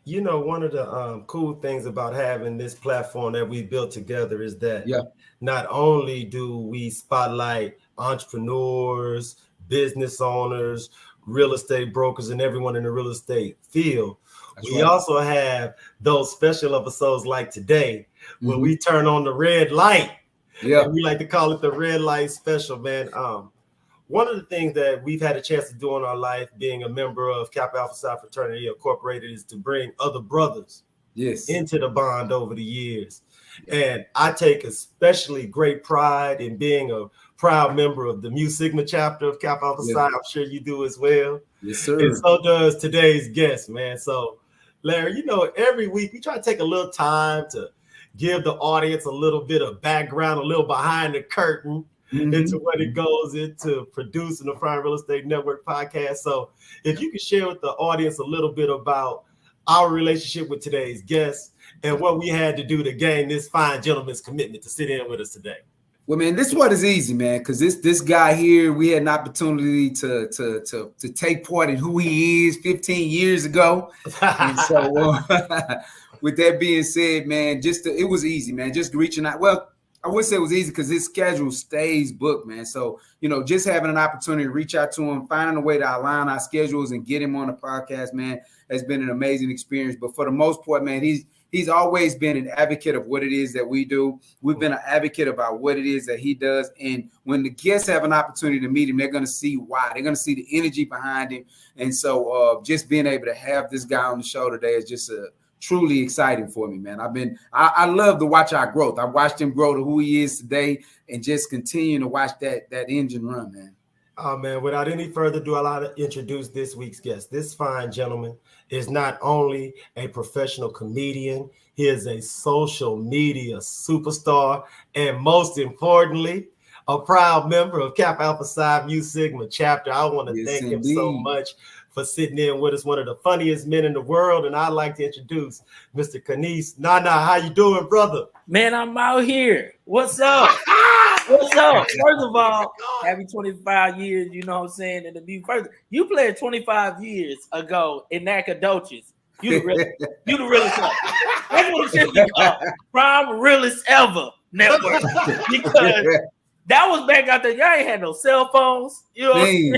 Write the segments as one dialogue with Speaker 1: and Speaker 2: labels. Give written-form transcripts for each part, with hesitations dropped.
Speaker 1: You know, one of the cool things about having this platform that we built together is that not only do we spotlight entrepreneurs, business owners, real estate brokers, and everyone in the real estate field, we also have those special episodes like today when we turn on the red light. Yeah, and we like to call it the red light special, man. One of the things that we've had a chance to do in our life, being a member of Kappa Alpha Psi Fraternity Incorporated, is to bring other brothers into the bond over the years. And I take especially great pride in being a proud member of the Mu Sigma chapter of Kappa Alpha Psi. I'm sure you do as well.
Speaker 2: Yes, sir.
Speaker 1: And so does today's guest, man. So, Larry, you know, every week we try to take a little time to give the audience a little bit of background, a little behind the curtain into what it goes into producing the Prime Real Estate Network podcast. So if you could share with the audience a little bit about our relationship with today's guest and what we had to do to gain this fine gentleman's commitment to sit in with us today.
Speaker 2: Well, man, this one is easy, man, because this guy here, we had an opportunity to take part in who he is 15 years ago. And so with that being said, man, it was easy, man, just reaching out. Well, I would say it was easy because his schedule stays booked, man. So, you know, just having an opportunity to reach out to him, finding a way to align our schedules and get him on the podcast, man, has been an amazing experience. But for the most part, man, he's always been an advocate of what it is that we do. We've been an advocate about what it is that he does. And when the guests have an opportunity to meet him, they're going to see why. They're going to see the energy behind him. And so just being able to have this guy on the show today is just truly exciting for me, man. I love to watch our growth. I watched him grow to who he is today and just continue to watch that engine run, man.
Speaker 1: Oh, man, without any further ado, I'd like to introduce this week's guest. This fine gentleman is not only a professional comedian, he is a social media superstar, and most importantly, a proud member of Kappa Alpha Psi Mu Sigma chapter. I want to thank him so much for sitting in with us, one of the funniest men in the world. And I'd like to introduce Mr. Canice. Nana, how you doing, brother?
Speaker 3: Man, I'm out here. What's up? What's up? First of all, happy 25 years, you know what I'm saying? And to be first, you played 25 years ago in Nacogdoches. You the realest ever. That's what it should be called. Prime realest ever network. Because that was back out there. Y'all ain't had no cell phones. You know what I'm saying?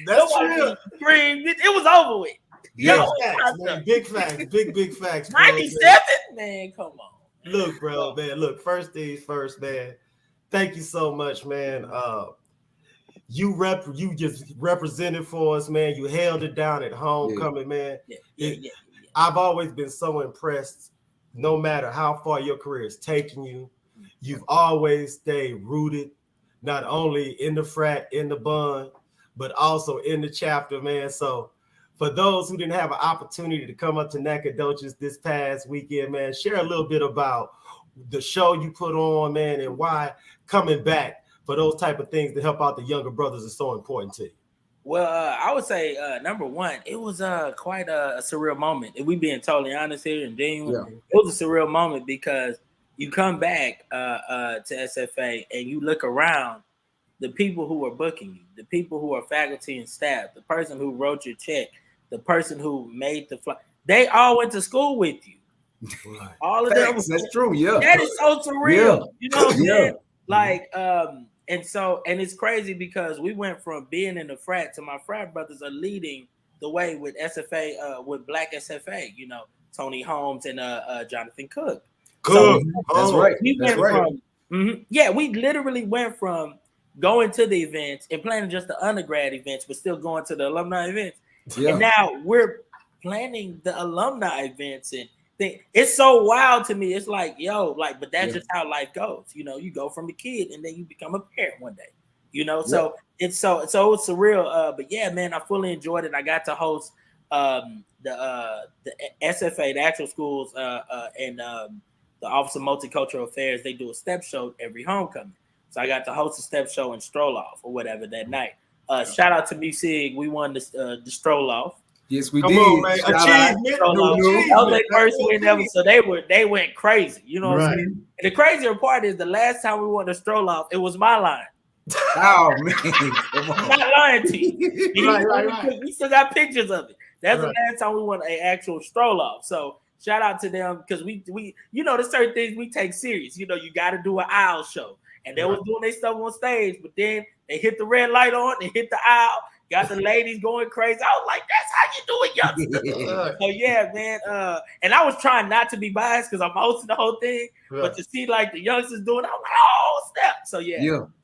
Speaker 1: That's true.
Speaker 3: It was over with.
Speaker 1: Yeah, facts, man. Big facts. Big facts.
Speaker 3: 97? Man, come on.
Speaker 1: Look, bro, man. Look, first things first, man. Thank you so much, man. You just represented for us, man. You held it down at homecoming, man. I've always been so impressed, no matter how far your career is taking you. You've always stayed rooted, not only in the frat, in the bond, but also in the chapter, man. So for those who didn't have an opportunity to come up to Nacogdoches this past weekend, man, share a little bit about the show you put on, man, and why coming back for those type of things to help out the younger brothers is so important to you.
Speaker 3: Well, I would say, number one, it was quite a surreal moment. If we being totally honest here and genuine, it was a surreal moment because you come back to SFA and you look around, the people who are booking you, the people who are faculty and staff, the person who wrote your check, the person who made the flight, they all went to school with you.
Speaker 1: Right.
Speaker 3: All of them.
Speaker 2: That's true. Yeah.
Speaker 3: That is so surreal. You know what I'm saying? Like, and it's crazy because we went from being in the frat to my frat brothers are leading the way with SFA, with Black SFA, you know, Tony Holmes and Jonathan Cook.
Speaker 1: Cool.
Speaker 2: That's right.
Speaker 3: We literally went from going to the events and planning just the undergrad events, but still going to the alumni events. Yeah. And now we're planning the alumni events and it's so wild to me. It's like, but that's just how life goes. You know, you go from a kid and then you become a parent one day. You know, so it's surreal. But yeah, man, I fully enjoyed it. I got to host the SFA, the actual schools, and the Office of Multicultural Affairs. They do a step show every homecoming. So I got to host a step show in Stroll-Off or whatever that night. Shout out to Music. We won the Stroll-Off.
Speaker 2: Yes, we
Speaker 1: Come
Speaker 2: did.
Speaker 1: on, man. Achievement.
Speaker 3: That was their first win ever, so they went crazy. You know what I'm saying? And the crazier part is the last time we won the Stroll-Off, it was my line.
Speaker 2: Oh man,
Speaker 3: I'm not lying to you. Right. We still got pictures of it. That's the last time we went an actual Stroll-Off. So shout out to them because we there's certain things we take serious. You got to do an aisle show, and they was doing their stuff on stage, but then they hit the red light on, they hit the aisle, got the ladies going crazy. I was like, that's how you do it, youngsters. So yeah, man. And I was trying not to be biased because I'm hosting the whole thing, but to see like the youngsters doing it, I'm like, oh snap. So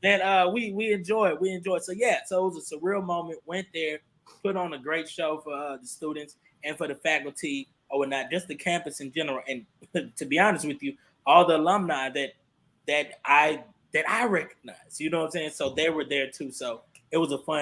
Speaker 3: then we enjoy it. We enjoy it. So so it was a surreal moment. Went there, put on a great show for the students and for the faculty or whatnot, just the campus in general. And to be honest with you, all the alumni that I recognize, you know what I'm saying? So they were there too. So it was a fun